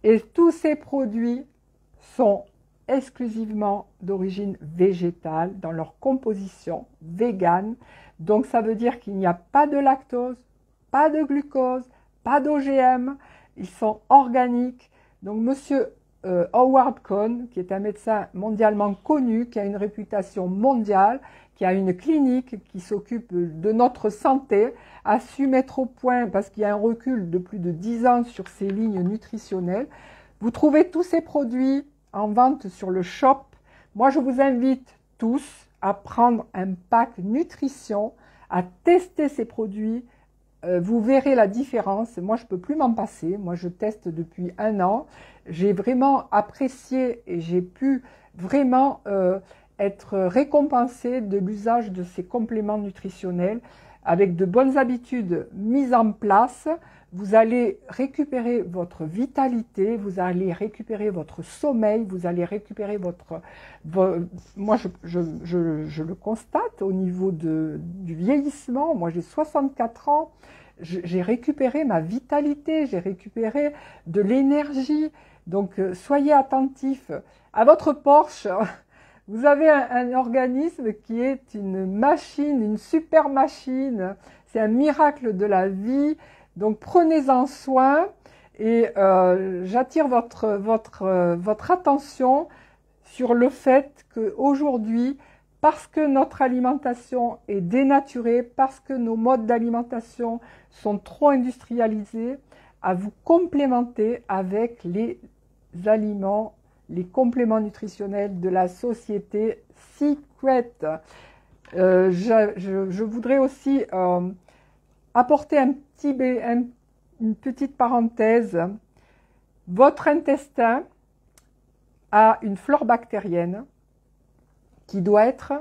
Et tous ces produits sont exclusivement d'origine végétale dans leur composition végane. Donc ça veut dire qu'il n'y a pas de lactose, pas de glucose, pas d'OGM. Ils sont organiques. Donc monsieur Howard Kohn, qui est un médecin mondialement connu, qui a une réputation mondiale, qui a une clinique qui s'occupe de notre santé, a su mettre au point, parce qu'il y a un recul de plus de 10 ans sur ces lignes nutritionnelles. Vous trouvez tous ces produits en vente sur le shop. Moi, je vous invite tous à prendre un pack nutrition, à tester ces produits. Vous verrez la différence. Moi, je ne peux plus m'en passer. Moi, je teste depuis 1 an. J'ai vraiment apprécié et j'ai pu vraiment être récompensée de l'usage de ces compléments nutritionnels avec de bonnes habitudes mises en place. Vous allez récupérer votre vitalité, vous allez récupérer votre sommeil, vous allez récupérer moi, je le constate au niveau du vieillissement. Moi, j'ai 64 ans. J'ai récupéré ma vitalité, j'ai récupéré de l'énergie. Donc, soyez attentifs à votre Porsche. Vous avez un organisme qui est une machine, une super machine. C'est un miracle de la vie. Donc, prenez-en soin et j'attire votre attention sur le fait qu'aujourd'hui, parce que notre alimentation est dénaturée, parce que nos modes d'alimentation sont trop industrialisés, à vous complémenter avec les aliments, les compléments nutritionnels de la société Secret. Je voudrais aussi apporter une petite parenthèse. Votre intestin a une flore bactérienne qui doit être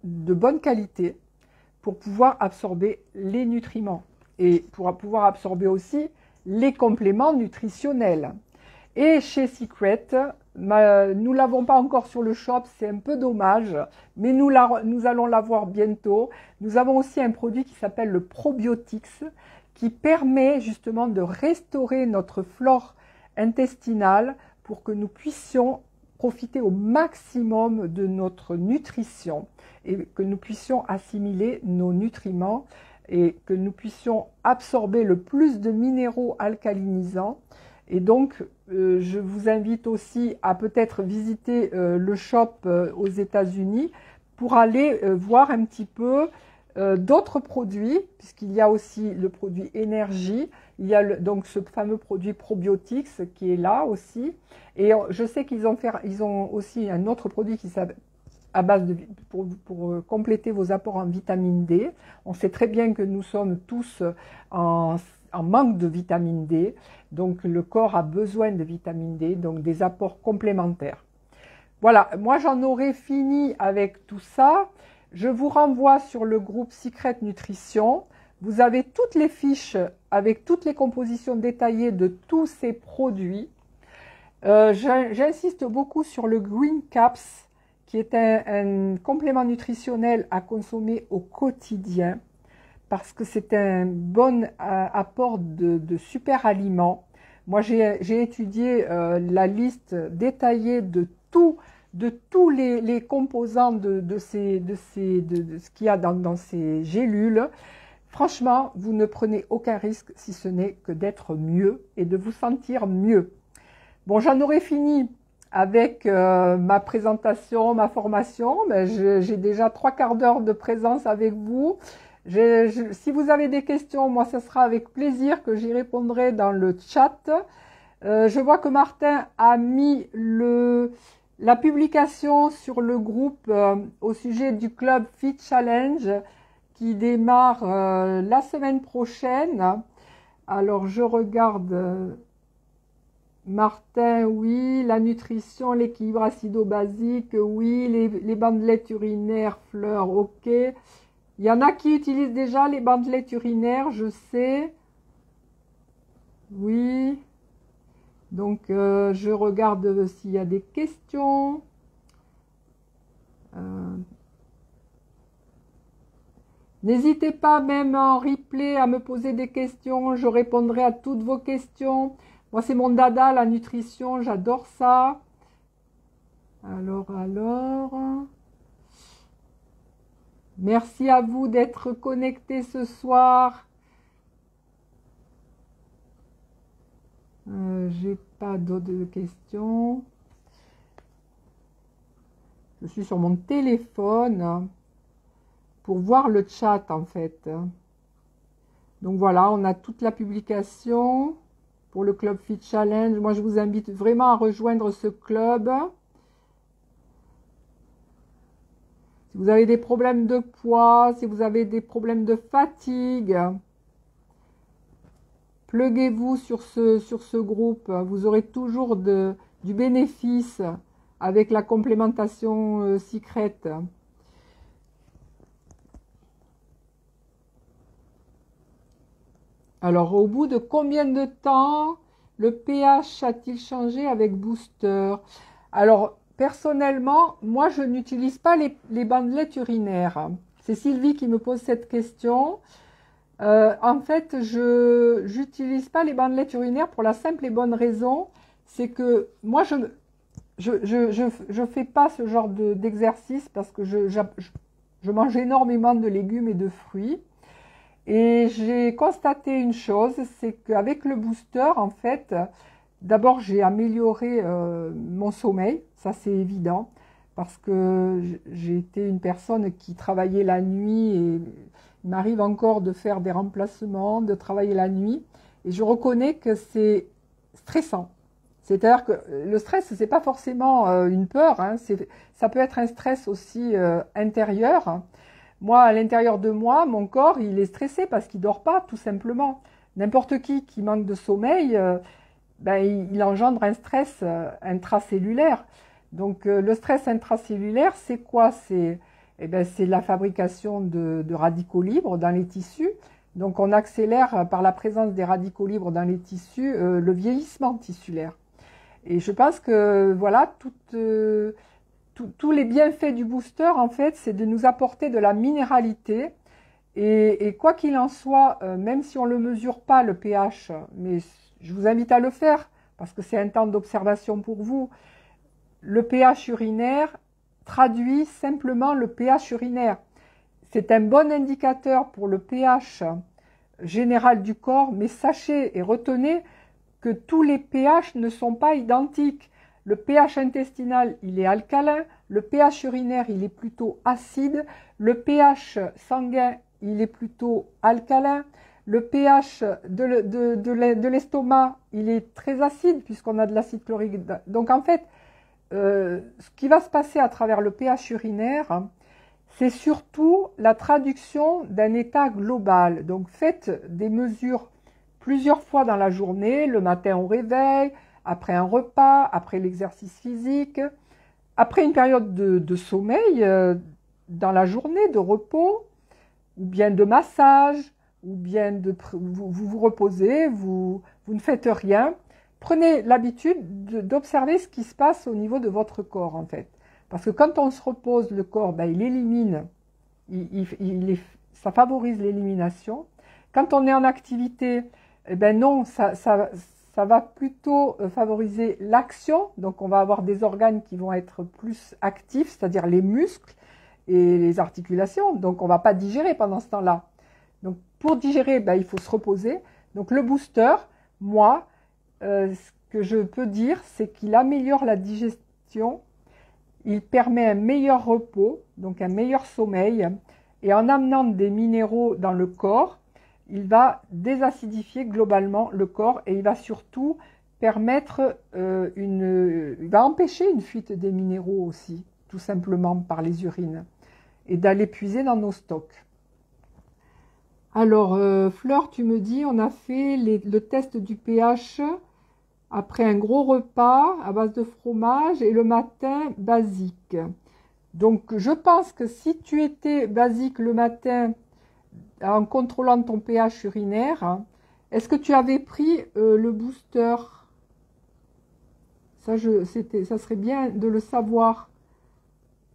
de bonne qualité pour pouvoir absorber les nutriments et pour pouvoir absorber aussi les compléments nutritionnels. Et chez Secret, nous ne l'avons pas encore sur le shop, c'est un peu dommage, mais nous allons l'avoir bientôt. Nous avons aussi un produit qui s'appelle le Probiotics, qui permet justement de restaurer notre flore intestinale pour que nous puissions profiter au maximum de notre nutrition et que nous puissions assimiler nos nutriments et que nous puissions absorber le plus de minéraux alcalinisants. Et donc, je vous invite aussi à peut-être visiter le shop aux États-Unis pour aller voir un petit peu d'autres produits, puisqu'il y a aussi le produit énergie, il y a donc ce fameux produit Probiotics qui est là aussi. Et je sais qu'ils ont aussi un autre produit qui s'appelle à base pour compléter vos apports en vitamine D. On sait très bien que nous sommes tous en manque de vitamine D, donc le corps a besoin de vitamine D, donc des apports complémentaires. Voilà, moi j'en aurais fini avec tout ça. Je vous renvoie sur le groupe Secret Nutrition. Vous avez toutes les fiches avec toutes les compositions détaillées de tous ces produits. J'insiste beaucoup sur le Green Caps, qui est un complément nutritionnel à consommer au quotidien, parce que c'est un bon apport de super aliments. Moi, j'ai étudié la liste détaillée de tous les composants de ce qu'il y a dans ces gélules. Franchement, vous ne prenez aucun risque si ce n'est que d'être mieux et de vous sentir mieux. Bon, j'en aurais fini avec ma présentation, ma formation. J'ai déjà 3/4 d'heure de présence avec vous. Si vous avez des questions, moi, ce sera avec plaisir que j'y répondrai dans le chat. Je vois que Martin a mis la publication sur le groupe au sujet du Club Fit Challenge qui démarre la semaine prochaine. Alors, je regarde Martin, oui, la nutrition, l'équilibre acido-basique, oui, les bandelettes urinaires, fleurs, ok. Il y en a qui utilisent déjà les bandelettes urinaires, je sais. Oui. Donc, je regarde s'il y a des questions. N'hésitez pas même en replay à me poser des questions. Je répondrai à toutes vos questions. Moi, c'est mon dada, la nutrition. J'adore ça. Alors. Merci à vous d'être connectés ce soir. j'ai pas d'autres questions. Je suis sur mon téléphone pour voir le chat en fait. Donc voilà, on a toute la publication pour le Club Fit Challenge. Moi, je vous invite vraiment à rejoindre ce club. Si vous avez des problèmes de poids, si vous avez des problèmes de fatigue, pluguez-vous sur ce groupe. Vous aurez toujours du bénéfice avec la complémentation secrète. Alors, au bout de combien de temps le pH a-t-il changé avec Booster? Alors, personnellement, moi, je n'utilise pas les bandelettes urinaires. C'est Sylvie qui me pose cette question. En fait, je n'utilise pas les bandelettes urinaires pour la simple et bonne raison, c'est que moi, je fais pas ce genre d'exercice parce que je mange énormément de légumes et de fruits. Et j'ai constaté une chose, c'est qu'avec le booster, en fait, d'abord j'ai amélioré mon sommeil, ça c'est évident, parce que j'ai été une personne qui travaillait la nuit et il m'arrive encore de faire des remplacements, de travailler la nuit, et je reconnais que c'est stressant. C'est-à-dire que le stress, c'est pas forcément une peur, hein, ça peut être un stress aussi intérieur. Moi, à l'intérieur de moi, mon corps, il est stressé parce qu'il dort pas, tout simplement. N'importe qui manque de sommeil, il engendre un stress intracellulaire. Donc, le stress intracellulaire, c'est quoi? C'est la fabrication de radicaux libres dans les tissus. Donc, on accélère par la présence des radicaux libres dans les tissus le vieillissement tissulaire. Et je pense que, voilà, tous les bienfaits du booster, en fait, c'est de nous apporter de la minéralité. Et quoi qu'il en soit, même si on ne le mesure pas, le pH, mais je vous invite à le faire, parce que c'est un temps d'observation pour vous, le pH urinaire traduit simplement le pH urinaire. C'est un bon indicateur pour le pH général du corps, mais sachez et retenez que tous les pH ne sont pas identiques. Le pH intestinal, il est alcalin, le pH urinaire, il est plutôt acide, le pH sanguin, il est plutôt alcalin, le pH de l'estomac, il est très acide puisqu'on a de l'acide chlorhydrique. Donc en fait, ce qui va se passer à travers le pH urinaire, c'est surtout la traduction d'un état global. Donc faites des mesures plusieurs fois dans la journée, le matin au réveil, après un repas, après l'exercice physique, après une période de sommeil, dans la journée, de repos, ou bien de massage, ou bien vous vous reposez, vous ne faites rien. Prenez l'habitude d'observer ce qui se passe au niveau de votre corps, en fait. Parce que quand on se repose, le corps, il élimine, ça favorise l'élimination. Quand on est en activité, non, ça va plutôt favoriser l'action. Donc, on va avoir des organes qui vont être plus actifs, c'est-à-dire les muscles et les articulations. Donc, on ne va pas digérer pendant ce temps-là. Donc, pour digérer, il faut se reposer. Donc, le booster, moi, ce que je peux dire, c'est qu'il améliore la digestion. Il permet un meilleur repos, donc un meilleur sommeil. Et en amenant des minéraux dans le corps, il va désacidifier globalement le corps et il va surtout permettre il va empêcher une fuite des minéraux aussi, tout simplement par les urines, et d'aller puiser dans nos stocks. Alors, Fleur, tu me dis, on a fait le test du pH après un gros repas à base de fromage et le matin basique. Donc, je pense que si tu étais basique le matin, en contrôlant ton pH urinaire, est-ce que tu avais pris le booster? Ça serait bien de le savoir.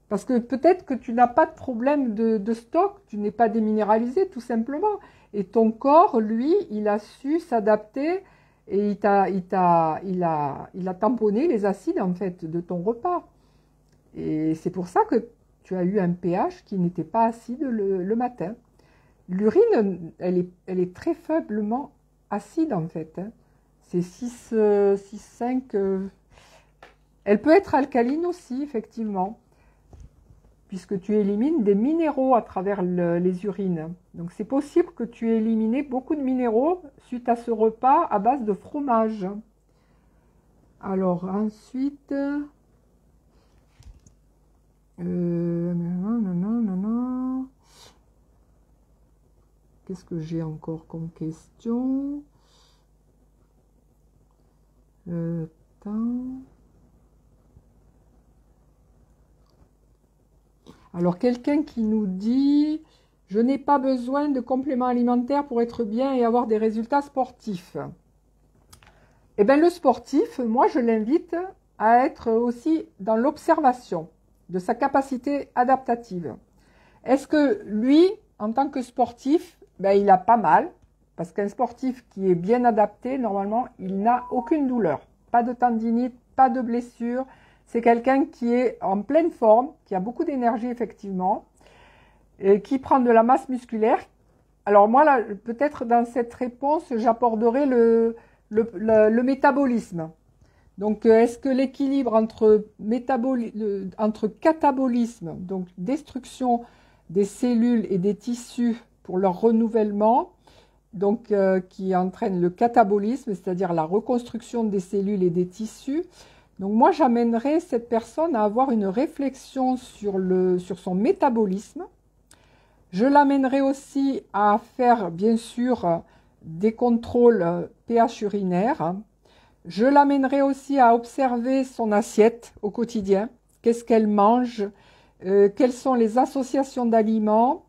Parce que peut-être que tu n'as pas de problème de stock, tu n'es pas déminéralisé tout simplement. Et ton corps, lui, il a su s'adapter et il a tamponné les acides en fait de ton repas. Et c'est pour ça que tu as eu un pH qui n'était pas acide le matin. L'urine, elle est très faiblement acide en fait. Hein. C'est 6, 6, 5. Elle peut être alcaline aussi, effectivement, puisque tu élimines des minéraux à travers les urines. Donc c'est possible que tu aies éliminé beaucoup de minéraux suite à ce repas à base de fromage. Alors ensuite, qu'est-ce que j'ai encore comme question? Alors quelqu'un qui nous dit « Je n'ai pas besoin de compléments alimentaires pour être bien et avoir des résultats sportifs ». Eh bien le sportif, moi je l'invite à être aussi dans l'observation de sa capacité adaptative. Est-ce que lui, en tant que sportif, il a pas mal, parce qu'un sportif qui est bien adapté, normalement, il n'a aucune douleur. Pas de tendinite, pas de blessure. C'est quelqu'un qui est en pleine forme, qui a beaucoup d'énergie, effectivement, et qui prend de la masse musculaire. Alors moi, là, peut-être dans cette réponse, j'apporterai le métabolisme. Donc, est-ce que l'équilibre entre catabolisme, donc destruction des cellules et des tissus pour leur renouvellement, donc qui entraîne le catabolisme, c'est-à-dire la reconstruction des cellules et des tissus. Donc moi, j'amènerais cette personne à avoir une réflexion sur son métabolisme. Je l'amènerai aussi à faire, bien sûr, des contrôles pH urinaire. Je l'amènerai aussi à observer son assiette au quotidien. Qu'est-ce qu'elle mange? Quelles sont les associations d'aliments?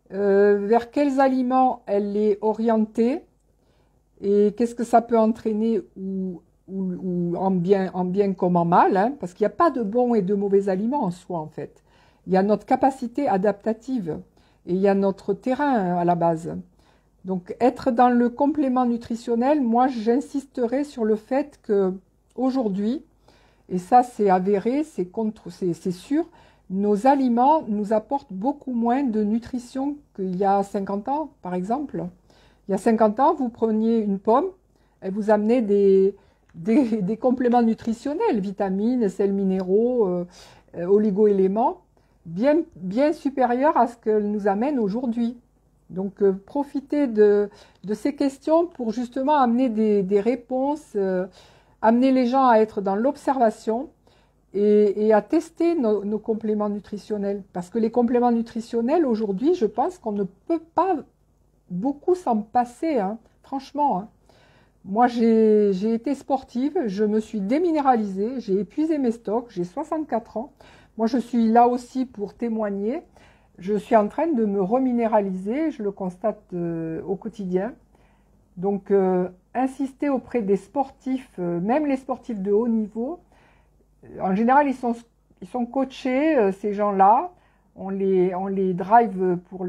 Vers quels aliments elle est orientée? Et qu'est-ce que ça peut entraîner ou en bien comme en mal, hein, parce qu'il n'y a pas de bons et de mauvais aliments en soi, en fait. Il y a notre capacité adaptative et il y a notre terrain à la base. Donc, être dans le complément nutritionnel, moi, j'insisterai sur le fait que aujourd'hui, et ça, c'est avéré, c'est sûr, nos aliments nous apportent beaucoup moins de nutrition qu'il y a 50 ans, par exemple. Il y a 50 ans, vous preniez une pomme, elle vous amenait des compléments nutritionnels, vitamines, sels minéraux, oligo-éléments, bien supérieurs à ce qu'elle nous amène aujourd'hui. Donc, profitez de ces questions pour justement amener des réponses, amener les gens à être dans l'observation et à tester nos compléments nutritionnels. Parce que les compléments nutritionnels, aujourd'hui, je pense qu'on ne peut pas beaucoup s'en passer, hein, franchement. Hein. Moi, j'ai été sportive, je me suis déminéralisée, j'ai épuisé mes stocks, j'ai 64 ans. Moi, je suis là aussi pour témoigner. Je suis en train de me reminéraliser, je le constate au quotidien. Donc, insister auprès des sportifs, même les sportifs de haut niveau. En général, ils sont coachés, ces gens-là. On les drive pour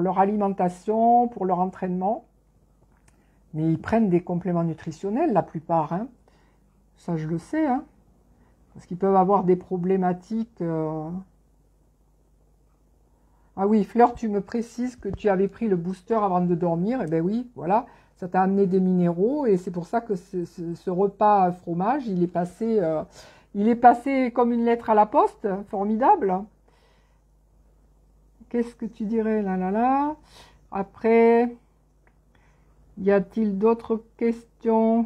leur alimentation, pour leur entraînement. Mais ils prennent des compléments nutritionnels, la plupart. Hein. Ça, je le sais. Hein. Parce qu'ils peuvent avoir des problématiques... Ah oui, Fleur, tu me précises que tu avais pris le booster avant de dormir. Eh bien oui, voilà, ça t'a amené des minéraux et c'est pour ça que ce repas fromage, il est passé comme une lettre à la poste. Formidable. Qu'est-ce que tu dirais là? Après, y a-t-il d'autres questions?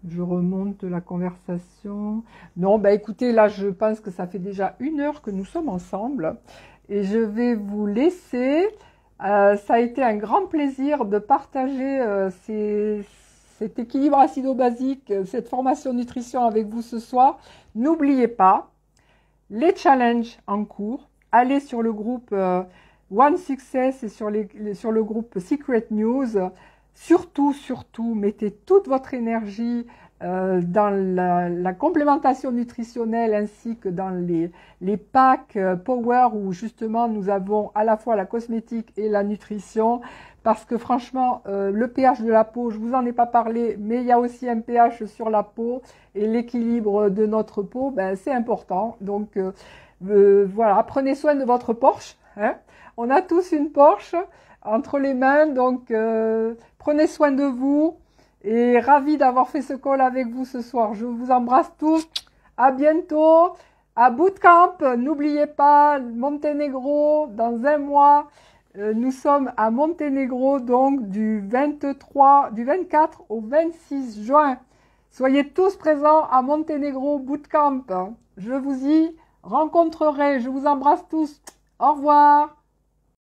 Je remonte la conversation. Non, écoutez, là, je pense que ça fait déjà 1 heure que nous sommes ensemble. Et je vais vous laisser. Ça a été un grand plaisir de partager cet équilibre acido-basique, cette formation nutrition avec vous ce soir. N'oubliez pas, les challenges en cours. Allez sur le groupe One Success et sur le groupe Secret News. Surtout, mettez toute votre énergie dans la complémentation nutritionnelle ainsi que dans les packs Power où justement nous avons à la fois la cosmétique et la nutrition parce que franchement le pH de la peau, je vous en ai pas parlé, mais il y a aussi un pH sur la peau et l'équilibre de notre peau, c'est important. Donc voilà, prenez soin de votre Porsche. Hein. On a tous une Porsche entre les mains, donc prenez soin de vous, Et ravi d'avoir fait ce call avec vous ce soir. Je vous embrasse tous. À bientôt. À Bootcamp, n'oubliez pas, Monténégro, dans un mois, nous sommes à Monténégro, donc du 24 au 26 juin. Soyez tous présents à Monténégro Bootcamp. Je vous y rencontrerai. Je vous embrasse tous. Au revoir.